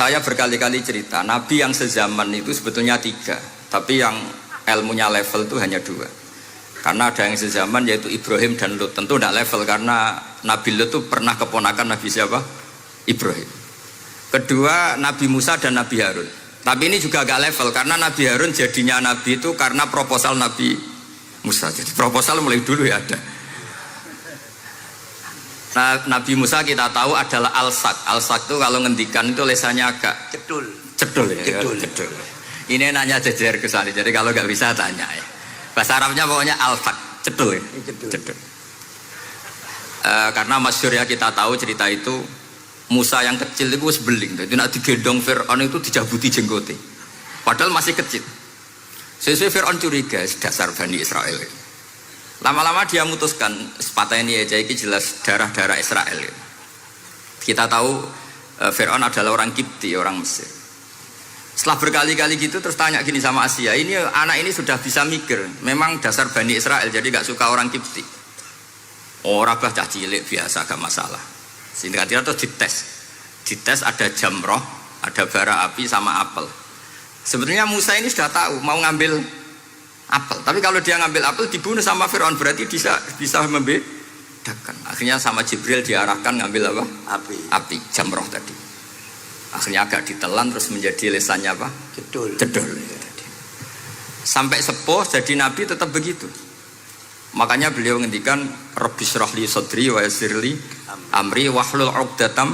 Saya berkali-kali cerita, nabi yang sezaman itu sebetulnya 3, tapi yang ilmunya level itu hanya 2. Karena ada yang sezaman yaitu Ibrahim dan Lut. Tentu tidak level karena Nabi Lut itu pernah keponakan Nabi siapa? Ibrahim. Kedua Nabi Musa dan Nabi Harun. Tapi ini juga agak level karena Nabi Harun jadinya Nabi itu karena proposal Nabi Musa. Jadi proposal mulai dulu ya ada. Nah, Nabi Musa kita tahu adalah al-sak. Al-sak itu kalau ngendikan itu lesannya agak cedul. Cedul ya. Cedul. Ini nanya jejer ke sana. Jadi kalau nggak bisa tanya ya. Bahasa Arabnya pokoknya al-sak. Cedul ya. Cedul. Karena masyhur ya kita tahu cerita itu Musa yang kecil itu sebeling. Jadi nak digendong Fir'aun itu dijabuti jenggote. Padahal masih kecil. Sesuai Fir'aun curiga dasar Bani Israel. Lama-lama dia memutuskan sepatah ini aja ini jelas darah-darah Israel. Kita tahu Fir'aun adalah orang Kipti, orang Mesir. Setelah berkali-kali gitu terus tanya gini sama Asia, ini anak ini sudah bisa mikir, memang dasar Bani Israel jadi gak suka orang Kipti. Orang bah cah cilik biasa gak masalah. Sehingga dia terus dites ada jamroh, ada bara api sama apel. Sebetulnya Musa ini sudah tahu mau ngambil apel, tapi kalau dia ngambil apel dibunuh sama Fir'aun berarti bisa membedakan. Akhirnya sama Jibril diarahkan ngambil apa? Api jamroh tadi. Akhirnya agak ditelan terus menjadi lesannya apa? Cedul. Sampai sepuh jadi nabi tetap begitu. Makanya beliau ngendikan Rabbi syrahli sadri wa yassirli amri wahlul 'uqdatam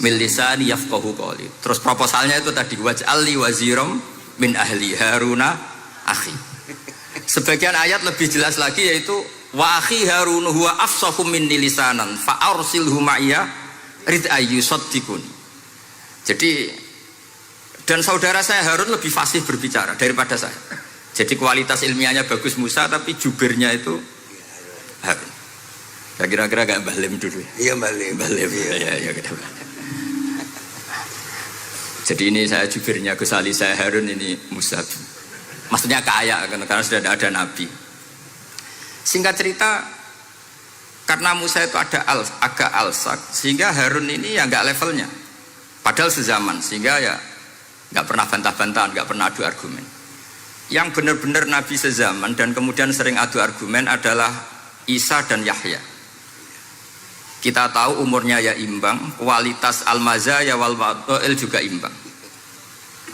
min lisani yafqahu qawli. Terus proposalnya itu tadi waj'alli waziram min ahli Haruna akhi. Sebagian ayat lebih jelas lagi yaitu wa akhi Harun huwa afsahu minni lisanan fa arsilhu ma'iyya rid ayyusaddiqun. Jadi dan saudara saya Harun lebih fasih berbicara daripada saya. Jadi kualitas ilmiahnya bagus Musa tapi jubirnya itu Harun. Ya kira-kira gak Mbah Lim dulu ya? Iya Mbah Lim. Ya kita. Jadi ini saya jubirnya Gus Ali, saya Harun, ini Musa. Maksudnya kaya karena sudah ada nabi. Singkat cerita karena Musa itu agak alsak sehingga Harun ini ya nggak levelnya. Padahal sezaman sehingga ya nggak pernah bantah-bantahan, nggak pernah adu argumen. Yang benar-benar nabi sezaman dan kemudian sering adu argumen adalah Isa dan Yahya. Kita tahu umurnya ya imbang, kualitas al-mazaya wal wada'il juga imbang.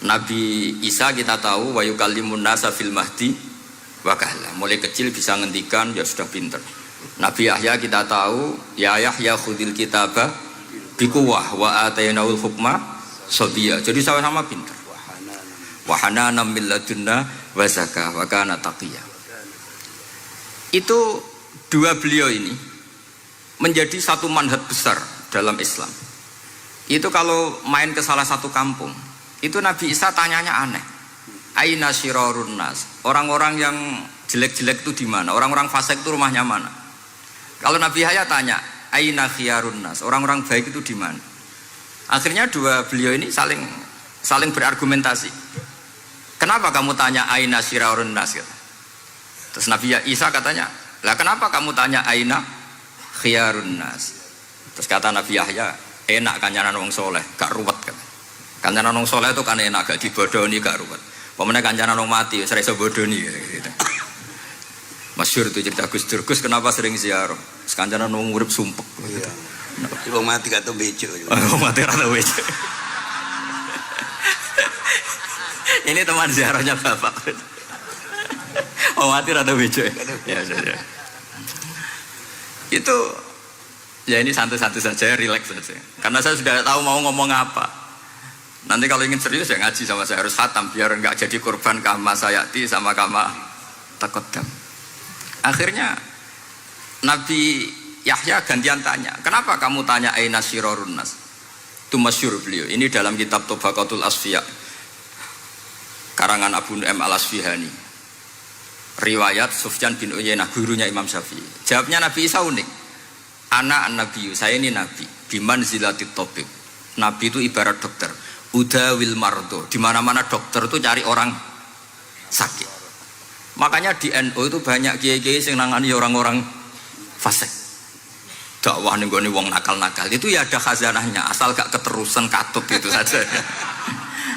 Nabi Isa kita tahu wa yukallimun nasa fil mahdi wa kahla. Mulai kecil bisa ngendikan ya sudah pinter. Nabi Yahya kita tahu ya Yahya khudil kitaba biquwah wa atainaul hukma sabiyya. Jadi sama-sama pinter. Wa hananan min ladunna wa zakah wa kana taqiyya. Itu dua beliau ini menjadi satu manhaj besar dalam Islam. Itu kalau main ke salah satu kampung itu Nabi Isa tanyanya aneh. Aina syirarun nas? Orang-orang yang jelek-jelek itu di mana? Orang-orang fasik itu rumahnya mana? Kalau Nabi Yahya tanya, aina khiyarun nas? Orang-orang baik itu di mana? Akhirnya dua beliau ini saling berargumentasi. Kenapa kamu tanya aina syirarun nas? Terus Nabi Isa katanya, lah kenapa kamu tanya aina khiyarun nas? Terus kata Nabi Yahya, enak kancanan wong soleh, gak ruwet kan? Kancanan wong soleh itu kan enak, gak dibodoni, gak ruwet. Pemenang kancanan wong mati, sering sebodoni gitu. Masyhur itu cerita Gus Dur, Gus kenapa sering ziarah? Kancanan wong urip sumpek. Iya. Wong mati gak tau bejo. Wong mati ora tau bejo. Ini teman ziarahnya Bapak. Wong mati ora tau bejo. Ya. Itu ya ini santai-santai saja, relax saja. Karena saya sudah tahu mau ngomong apa. Nanti kalau ingin serius ya ngaji sama saya harus khatam biar enggak jadi korban kama sayati sama kama takodam. Akhirnya Nabi Yahya gantian tanya, kenapa kamu tanya aina syirarun nas? Itu masyhur beliau. Ini dalam kitab Tabaqatul Asfiya karangan Abu Nu'aim al-Asfihani. Riwayat Sufyan bin Uyainah gurunya Imam Syafi'i. Jawabnya Nabi Isa unik. Anak nabi, saya ini nabi. Biman zilatit tobib. Nabi itu ibarat dokter. Udawil mardo. Di mana-mana dokter itu cari orang sakit. Makanya di NU itu banyak kiai-kiai yang nangani orang-orang fasik. Dakwah nih wong nakal-nakal itu ya ada khazanahnya. Asal gak keterusan katut itu saja.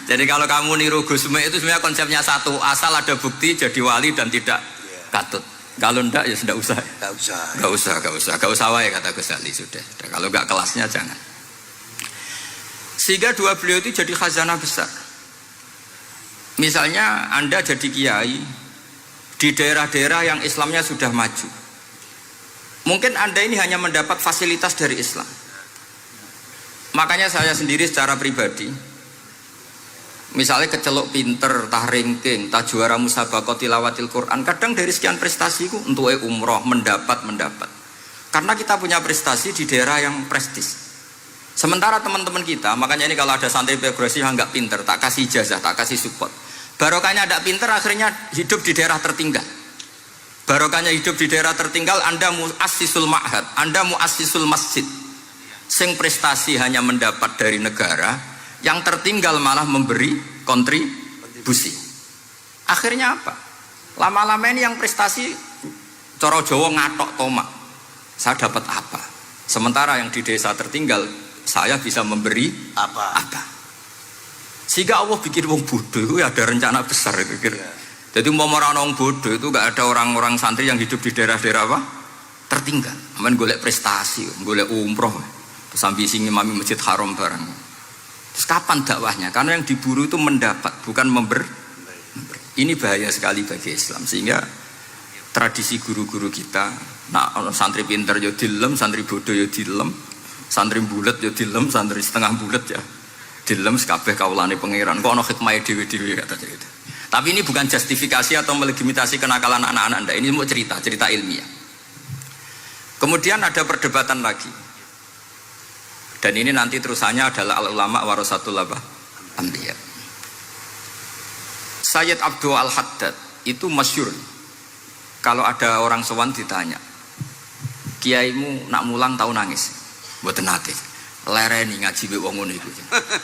Jadi kalau kamu niru Gusme itu sebenarnya konsepnya satu, asal ada bukti jadi wali dan tidak katut. Kalau ndak ya sudah usah. Gak usah wae kata Gus Ali sudah. Kalau nggak kelasnya jangan. Sehingga dua beliau itu jadi khazanah besar. Misalnya Anda jadi kiai di daerah-daerah yang Islamnya sudah maju. Mungkin Anda ini hanya mendapat fasilitas dari Islam. Makanya saya sendiri secara pribadi, misalnya kecelok pinter, tah ranking, tah juara musabaqah tilawatil Quran, kadang dari sekian prestasiku untuk umroh mendapat. Karena kita punya prestasi di daerah yang prestis. Sementara teman-teman kita, makanya ini kalau ada santri progresif yang nggak pinter, tak kasih ijazah, tak kasih support. Barokahnya tidak pinter, akhirnya hidup di daerah tertinggal. Barokahnya hidup di daerah tertinggal, Anda muassisul ma'had, Anda muassisul masjid. Sing prestasi hanya mendapat dari negara, yang tertinggal malah memberi kontribusi. Akhirnya apa? Lama-lama ini yang prestasi coro Jawa ngatok tomak. Saya dapat apa? Sementara yang di desa tertinggal saya bisa memberi apa? Sehingga Allah bikin wong bodoh itu ada rencana besar itu kira. Jadi mau orang bodoh itu gak ada orang-orang santri yang hidup di daerah-daerah apa? Tertinggal. Aman golek prestasi, golek umroh. Terus ambisi ngimami masjid haram barang. Terus kapan dakwahnya? Karena yang diburu itu mendapat, bukan memberi. Ini bahaya sekali bagi Islam. Sehingga tradisi guru-guru kita, nah santri pinter ya dilem, santri bodoh ya dilem, santri bulet ya dilem, santri setengah bulet ya dilem, sekabeh kaulane pangeran. Kok ana hikmah dhewe-dhewe kata cerita. Tapi ini bukan justifikasi atau melegitimasi kenakalan anak-anak Anda. Ini mau cerita ilmiah. Kemudian ada perdebatan lagi. Dan ini nanti terusannya adalah al-ulama warasatul anbiya. Sayyid Abdul Al-Haddad itu masyhur. Kalau ada orang sowan ditanya, kiaimu nak mulang tau nangis? Mboten nate. Lereni ngaji mbek wong ngono iku.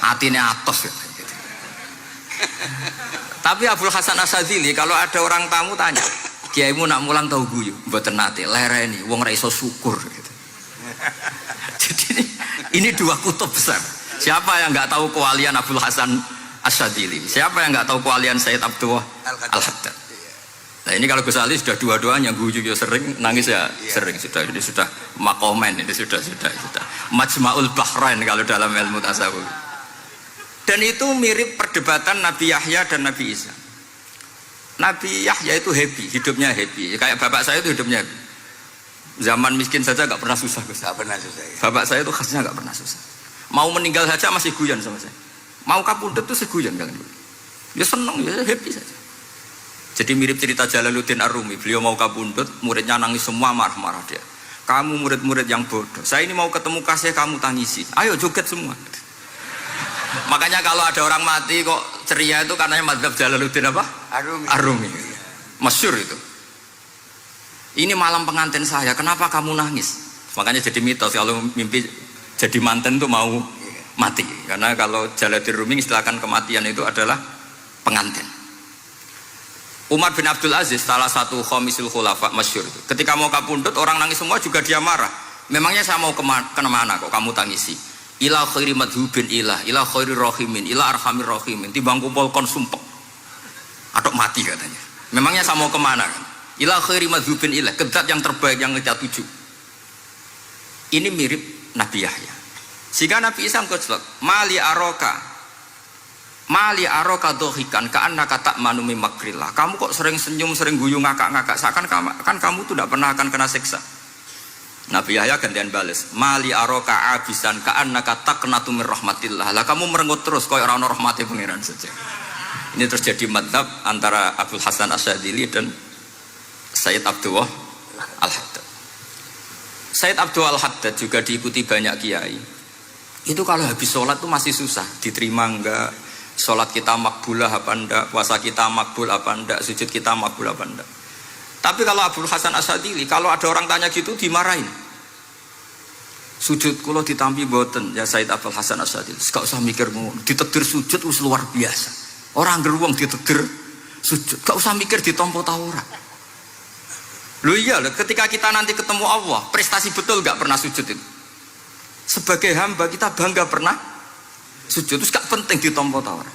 Atine atos ya. Tapi Abdul Hasan Asyadzili kalau ada orang tamu tanya, kiaimu nak mulang tau guyu? Mboten nate. Lereni wong ra iso syukur gitu. Jadi ini dua kutub besar. Siapa yang nggak tahu kewalian Abdul Hasan Asyadzili? Siapa yang nggak tahu kewalian Sayyid Abdul Al-Haddad? Nah ini kalau Gus Ali sudah dua-duanya, guyu ya sering, nangis ya sering. Ini sudah makomen, ini sudah Majma'ul Bahrain kalau dalam ilmu tasawuf. Dan itu mirip perdebatan Nabi Yahya dan Nabi Isa. Nabi Yahya itu happy, hidupnya happy. Kayak bapak saya itu hidupnya happy. Zaman miskin saja gak pernah susah. Gak pernah susah ya. Bapak saya itu khasnya gak pernah susah. Mau meninggal saja masih guyon sama saya. Mau kapundhut tuh seguyon kan. Dia senang, ya happy saja. Jadi mirip cerita Jalaluddin Ar-Rumi. Beliau mau kapundhut, muridnya nangis semua, marah-marah dia. Kamu murid-murid yang bodoh. Saya ini mau ketemu kasih kamu tangisi. Ayo joget semua. Makanya kalau ada orang mati kok ceria itu karena madzhab Jalaluddin apa? Ar-Rumi. Masyhur itu. Ini malam pengantin saya, kenapa kamu nangis? Makanya jadi mitos kalau mimpi jadi manten tuh mau mati. Karena kalau Jalaluddin Rumi istilahkan kematian itu adalah pengantin. Umar bin Abdul Aziz, salah satu khomisul khulafa masyhur itu. Ketika mau kapundhut orang nangis semua juga dia marah. Memangnya saya mau kemana kok kamu tangisi? Ila khairi madhubin ila khairi rahimin, ila arhamir rahimin. Timbang kumpul kon sumpek. Atok mati katanya. Memangnya saya mau kemana kan? Ila khairi madhubin ilah, kedat yang terbaik yang kita tuju. Ini mirip Nabi Yahya. Sehingga Nabi Isa ngeclok, mali aroka dohikan, ka'annaka ta'manu min makrillah. Kamu kok sering senyum, sering guyu, ngakak-ngakak, seakan kan kamu tuh tidak pernah akan kena siksa. Nabi Yahya gantian bales, mali aroka abisan, ka'annaka taqnatu min rahmatillah. Lah kamu merengut terus, kaya orang rahmati pengiran saja. Ini terjadi madzhab antara Abdul Hasan Asyadzili dan Sayyid Abdul Al-Haddad. Sayyid Abdul Al-Haddad juga diikuti banyak kiai. Itu kalau habis sholat itu masih susah, diterima enggak, sholat kita makbulah apa enggak, puasa kita makbul apa enggak, sujud kita makbul apa enggak. Tapi kalau Abdul Hasan Asyadzili, kalau ada orang tanya gitu dimarahin. Sujud kula ditampi boten ya Sayyid Abdul Hasan Asyadzili. Gak usah mikir ngono, ditegur sujud wis luar biasa. Orang geruang ditegur sujud, gak usah mikir ditampa ta ora. Loh iya, ketika kita nanti ketemu Allah, prestasi betul gak pernah sujud itu. Sebagai hamba kita bangga pernah sujud, terus gak penting ditampa ta ora.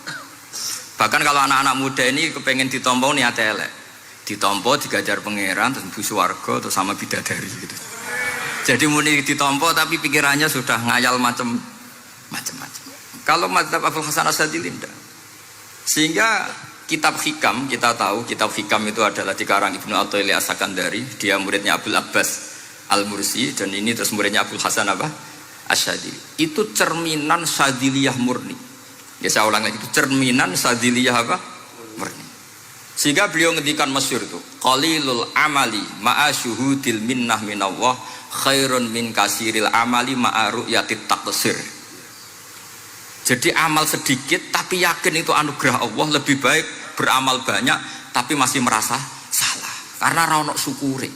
Bahkan kalau anak-anak muda ini kepengen ditompo niat elek. Ditompo digajar pangeran terus mlebu swarga terus sama bidadari gitu. Jadi muni ditompo tapi pikirannya sudah ngayal macam-macam. Kalau mazhab Abul Hasan Asyadzili tidak. Sehingga kitab hikam kita tahu kitab hikam itu adalah dikarang Ibnu Athaillah As-Sakandari, dia muridnya Abdul Abbas Al-Mursi dan ini terus muridnya Abul Hasan Asyadzili. Itu cerminan Syadziliyah murni. Ya saya ulang lagi itu cerminan Syadziliyah murni. Sehingga beliau ngendikan masyhur itu, qalilul amali ma'a syuhudil minnah minallah khairun min kasiril amali ma'a ru'yatit taqsir. Jadi amal sedikit tapi yakin itu anugerah Allah, lebih baik beramal banyak tapi masih merasa salah karena ra ono syukure.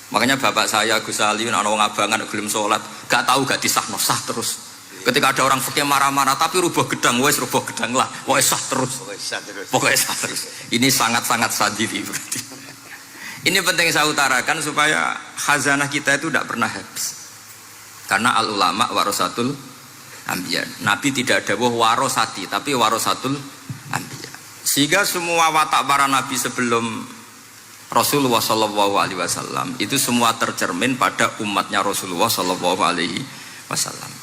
Makanya bapak saya Gus Ali ana wong abangan gelem salat, gak tahu gak disahno sah terus. Ketika ada orang fikih marah-marah tapi rubah gedang, wes rubah gedang lah, wes sah terus. Pokoknya sah terus. Ini sangat-sangat sadili berarti. Ini penting saya utarakan supaya khazanah kita itu tidak pernah habis. Karena al ulama warasatul anbiya. Nabi tidak ada warosati, tapi warasatul anbiya. Sehingga semua watak para nabi sebelum Rasulullah Shallallahu Alaihi Wasallam itu semua tercermin pada umatnya Rasulullah Shallallahu Alaihi Wasallam.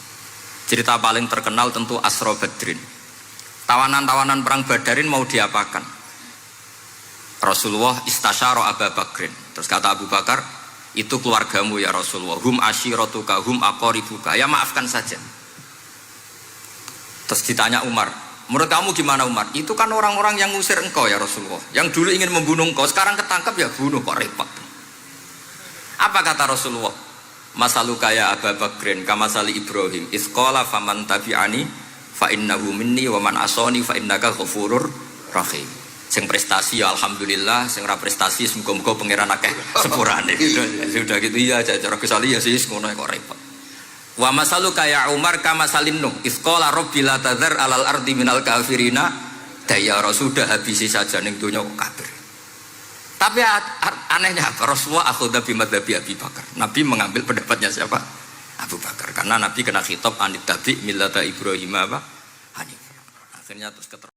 Cerita paling terkenal tentu Asra Badrin. Tawanan-tawanan perang Badarin mau diapakan? Rasulullah istasyara Abu Bakrin. Terus kata Abu Bakar, itu keluargamu ya Rasulullah. Hum ashiratuka, hum aqaribuka. Ya maafkan saja. Terus ditanya Umar, menurut kamu gimana Umar? Itu kan orang-orang yang ngusir engkau ya Rasulullah. Yang dulu ingin membunuh engkau, sekarang ketangkap ya bunuh, kok repot. Apa kata Rasulullah? Masaluka ya Abu Bakrin kamasali Ibrahim isqala faman tabi'ani fa innahu minni wa man asani fa innaka ghafurur rahim. Sing prestasi ya alhamdulillah, sing ra prestasi muga-muga pangeran akeh sepurane. Sudah gitu ya cara Gus Ali ya sih ngono kok repot. Wa masaluka ya Umar kamasalin Nuh isqala rabbi la tadzar alal ardi minal kafirina dayara. Sudah habisi saja ning donya kok kafir. Tapi anehnya apa? Rasulullah akhudha bi madzhabi Abi Bakar. Nabi mengambil pendapatnya siapa? Abu Bakar. Karena Nabi kena khitab anit tabi millata Ibrahim Hanifah. Akhirnya terus